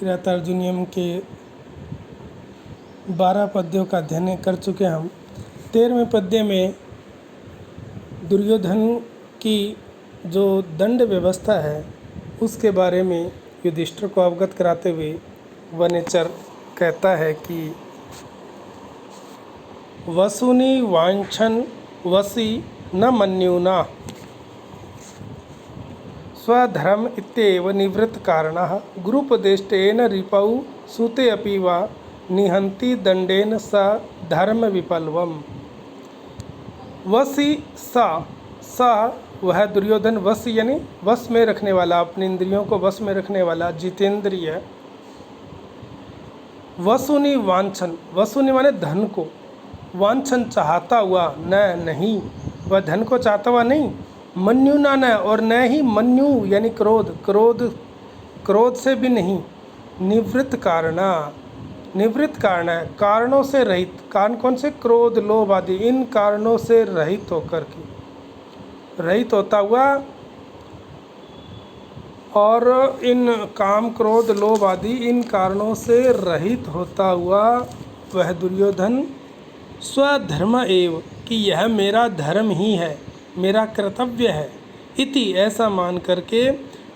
किरातार्जुनीयम के 12 पद्यों का अध्ययन कर चुके हम। 13वें पद्य में दुर्योधन की जो दंड व्यवस्था है उसके बारे में युधिष्ठिर को अवगत कराते हुए वनेचर कहता है कि वसुनि वांछन वसी न मन्युना स्वधर्म इत्येव निवृत्त कारणः गुरुपदेष्टेन रिपौ सूते अपि वा निहन्ति दंडेन स धर्म विपल्वम। वसी सा वह दुर्योधन, वश यानी वश में रखने वाला, अपने इंद्रियों को वश में रखने वाला, जितेंद्रिय। वसुनि वांछन, वसुनि माने धन को, वांछन चाहता हुआ, नहीं वह धन को चाहता हुआ नहीं, मन्युना न, और न ही मन्यु यानी क्रोध से भी नहीं, निवृत्त कारण है, कारणों से रहित। कारण कौन से? क्रोध लोभ आदि, इन कारणों से रहित होकर के, रहित होता हुआ, और इन काम क्रोध लोभ आदि इन कारणों से रहित होता हुआ वह दुर्योधन स्वधर्म एव, कि यह मेरा धर्म ही है, मेरा कर्तव्य है, इति ऐसा मान करके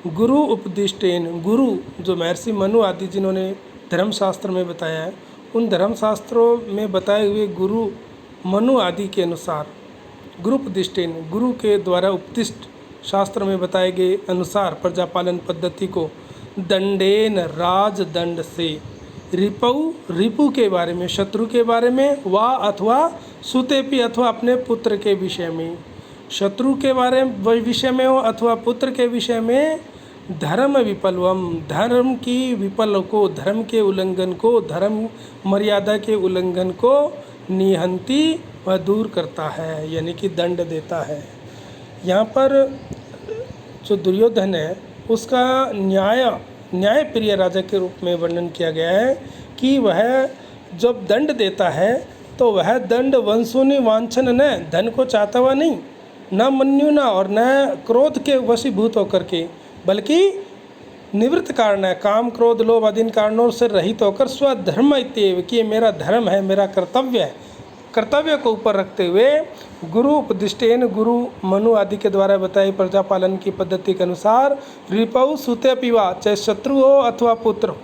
गुरु उपदिष्टेन, गुरु जो महर्षि मनु आदि जिन्होंने धर्मशास्त्र में बताया है, उन धर्मशास्त्रों में बताए हुए गुरु मनु आदि के अनुसार, गुरु उपदिष्टेन, गुरु के द्वारा उपदिष्ट शास्त्र में बताए गए अनुसार प्रजापालन पद्धति को दंडेन, राजदंड से, रिपु के बारे में, शत्रु के बारे में, वा अथवा सुतेपि अथवा अपने पुत्र के विषय में, शत्रु के बारे में विषय में हो अथवा पुत्र के विषय में, धर्म विपल्वम, धर्म की विपल को, धर्म के उल्लंघन को, धर्म मर्यादा के उल्लंघन को निहंती वह दूर करता है, यानी कि दंड देता है। यहाँ पर जो दुर्योधन है उसका न्याय प्रिय राजा के रूप में वर्णन किया गया है कि वह जब दंड देता है तो वह दंड वंशुनि वांछन न, धन को चाहता हुआ नहीं, न मन्युना और न क्रोध के वशीभूत होकर के, बल्कि निवृत्त कारण है, काम क्रोध लोभ आदि कारणों से रहित होकर स्वधर्म इत्येव, कि मेरा धर्म है, मेरा कर्तव्य है, कर्तव्य को ऊपर रखते हुए गुरु उपदिष्टेन, गुरु मनु आदि के द्वारा बताई प्रजापालन की पद्धति के अनुसार, रिपौ सुते पिवा, चाहे शत्रु हो अथवा पुत्र हो,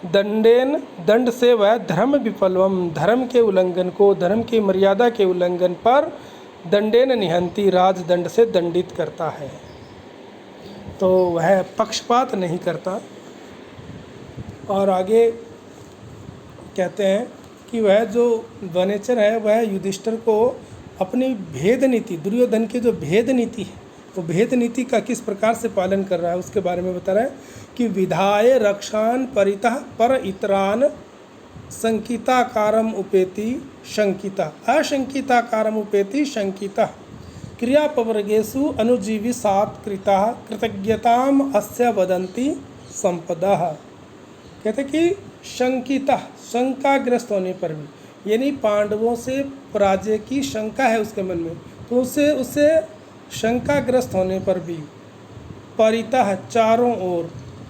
दंडेन, दंड से वह धर्म विपल्वम, धर्म के उल्लंघन को, धर्म की मर्यादा के उल्लंघन पर दंडेन निहंती, राजदंड से दंडित करता है। तो वह पक्षपात नहीं करता। और आगे कहते हैं कि वह जो वनेचर है वह युधिष्ठिर को अपनी भेद नीति, दुर्योधन की जो भेद नीति है, वो भेद नीति का किस प्रकार से पालन कर रहा है उसके बारे में बता रहा है कि विधाय रक्षान परितः पर इतरान संकिताकारम उपेति शंकिता, अशंकिताकारम उपेति शंकिता, क्रियापवर्गेषु अनुजीवी सात्कृता कृतज्ञताम अस्य वदन्ति संपदः। कहते कि शंकिता, शंकाग्रस्त होने पर भी, यानी पांडवों से पराजय की शंका है उसके मन में, तो उससे शंकाग्रस्त होने पर भी, परितः चारों ओर,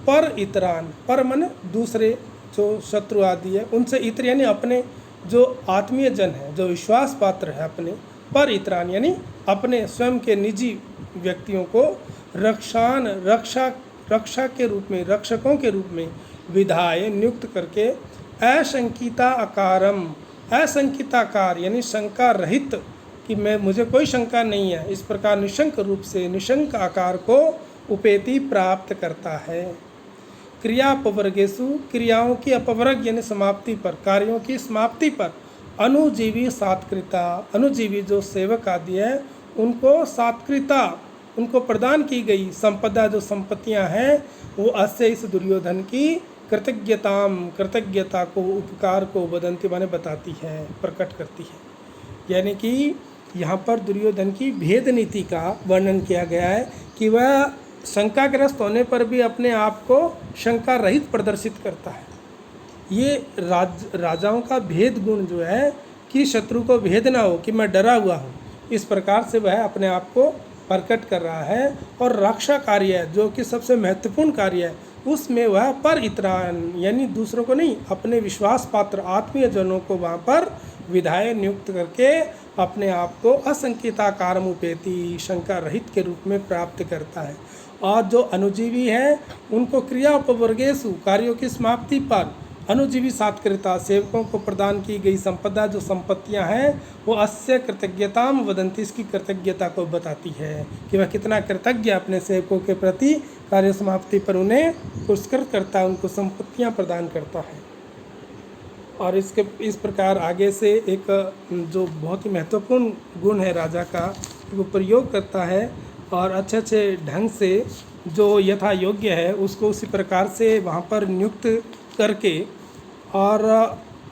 पर इतरान, पर मन दूसरे जो शत्रु आदि है उनसे, इतर यानी अपने जो आत्मीय जन है, जो विश्वास पात्र है अपने, पर इतरान यानी अपने स्वयं के निजी व्यक्तियों को, रक्षा के रूप में, रक्षकों के रूप में विधाय नियुक्त करके, अशंकिताकार यानी शंका रहित, कि मुझे कोई शंका नहीं है, इस प्रकार निशंक रूप से, निशंक आकार को उपेति प्राप्त करता है। क्रियापवर्गेषु, क्रियाओं की अपवर्ग यानी समाप्ति पर, कार्यों की समाप्ति पर, अनुजीवी सात्कृता, अनुजीवी जो सेवक आदि है उनको सात्कृता, उनको प्रदान की गई संपदा, जो संपत्तियां हैं वो अस्य, इस दुर्योधन की कृतज्ञता को, उपकार को वदंती माने बताती है, प्रकट करती है। यानी कि यहाँ पर दुर्योधन की भेद नीति का वर्णन किया गया है कि वह शंकाग्रस्त होने पर भी अपने आप को शंका रहित प्रदर्शित करता है। ये राजाओं का भेद गुण जो है कि शत्रु को भेद ना हो कि मैं डरा हुआ हूँ, इस प्रकार से वह अपने आप को प्रकट कर रहा है। और रक्षा कार्य है जो कि सबसे महत्वपूर्ण कार्य है, उसमें वह पर इतरान यानी दूसरों को नहीं, अपने विश्वास पात्र आत्मीय जनों को वहाँ पर विधायक नियुक्त करके अपने आप को असंकिताकारम उपेति शंका रहित के रूप में प्राप्त करता है। और जो अनुजीवी है उनको क्रिया उपवर्गेशु कार्यों की समाप्ति पर अनुजीवी सात्कृता सेवकों को प्रदान की गई संपदा जो संपत्तियां हैं वो अस्य कृतज्ञताम वदंती, इसकी कृतज्ञता को बताती है कि वह कितना कृतज्ञ अपने सेवकों के प्रति कार्य समाप्ति पर उन्हें पुरस्कृत करता है, उनको संपत्तियां प्रदान करता है। और इस प्रकार आगे से एक जो बहुत ही महत्वपूर्ण गुण है राजा का वो प्रयोग करता है और अच्छे ढंग से जो यथा योग्य है उसको उसी प्रकार से वहाँ पर नियुक्त करके और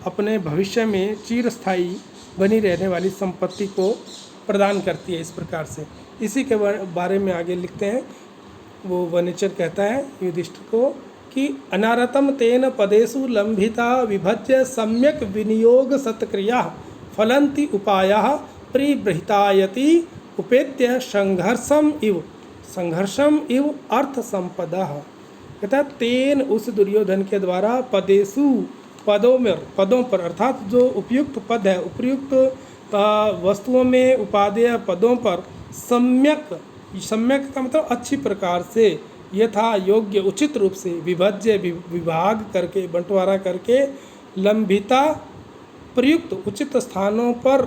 अपने भविष्य में चिरस्थायी बनी रहने वाली संपत्ति को प्रदान करती है। इस प्रकार से इसी के बारे में आगे लिखते हैं। वो वनिचर कहता है युधिष्ठिर को कि अनारतम तेन पदेषु लंभिता विभज्य सम्यक विनियोग सत्क्रिया फलन्ति उपायाः परिबृहितायति उपेत्य संघर्षम इव अर्थ संपदा। कहता तेन उस दुर्योधन के द्वारा पदेषु पदों पर अर्थात जो उपयुक्त पद है उपयुक्त वस्तुओं में उपादेय पदों पर सम्यक का मतलब अच्छी प्रकार से यथा योग्य उचित रूप से विभज्य विभाग करके बंटवारा करके लंबिता प्रयुक्त उचित स्थानों पर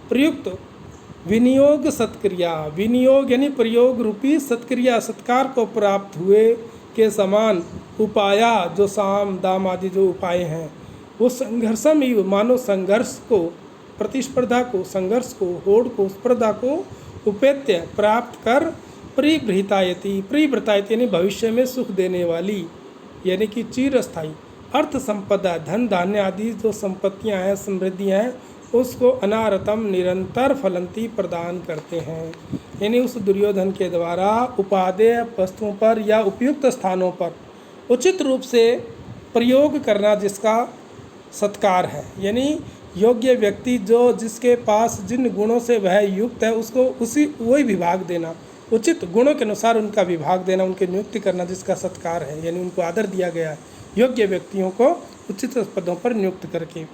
प्रयुक्त विनियोग सत्क्रिया, विनियोग यानी प्रयोग रूपी सत्क्रिया सत्कार को प्राप्त हुए के समान उपाया जो साम दाम आदि जो उपाय हैं वो संघर्षम ही मानो संघर्ष को प्रतिस्पर्धा को संघर्ष को होड़ को स्पर्धा को उपेत्य प्राप्त कर परिबृहितायति यानी भविष्य में सुख देने वाली यानी कि चिरस्थायी अर्थ संपदा धन धान्य आदि जो संपत्तियां हैं समृद्धियां हैं उसको अनारतम निरंतर फलंती प्रदान करते हैं। यानी उस दुर्योधन के द्वारा उपादेय वस्तुओं पर या उपयुक्त स्थानों पर उचित रूप से प्रयोग करना जिसका सत्कार है, यानी योग्य व्यक्ति जो जिसके पास जिन गुणों से वह युक्त है उसको वही विभाग देना, उचित गुणों के अनुसार उनका विभाग देना, उनकी नियुक्ति करना जिसका सत्कार है, यानी उनको आदर दिया गया है योग्य व्यक्तियों को उचित पदों पर नियुक्त करके।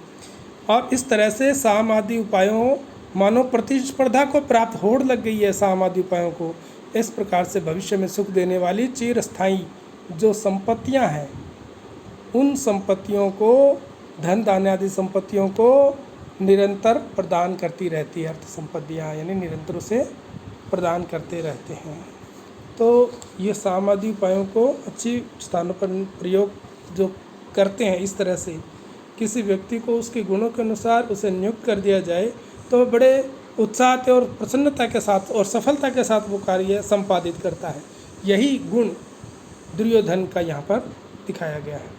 और इस तरह से साम आदि उपायों मानो प्रतिस्पर्धा को प्राप्त होड़ लग गई है साम आदि उपायों को, इस प्रकार से भविष्य में सुख देने वाली चिरस्थायी जो संपत्तियां हैं उन संपत्तियों को धन धान्य आदि संपत्तियों को निरंतर प्रदान करती रहती है। अर्थ संपत्तियाँ यानी निरंतर उसे प्रदान करते रहते हैं। तो ये साम आदि उपायों को अच्छी स्थानों पर प्रयोग जो करते हैं इस तरह से किसी व्यक्ति को उसके गुणों के अनुसार उसे नियुक्त कर दिया जाए तो बड़े उत्साह और प्रसन्नता के साथ और सफलता के साथ वो कार्य संपादित करता है। यही गुण दुर्योधन का यहाँ पर दिखाया गया है।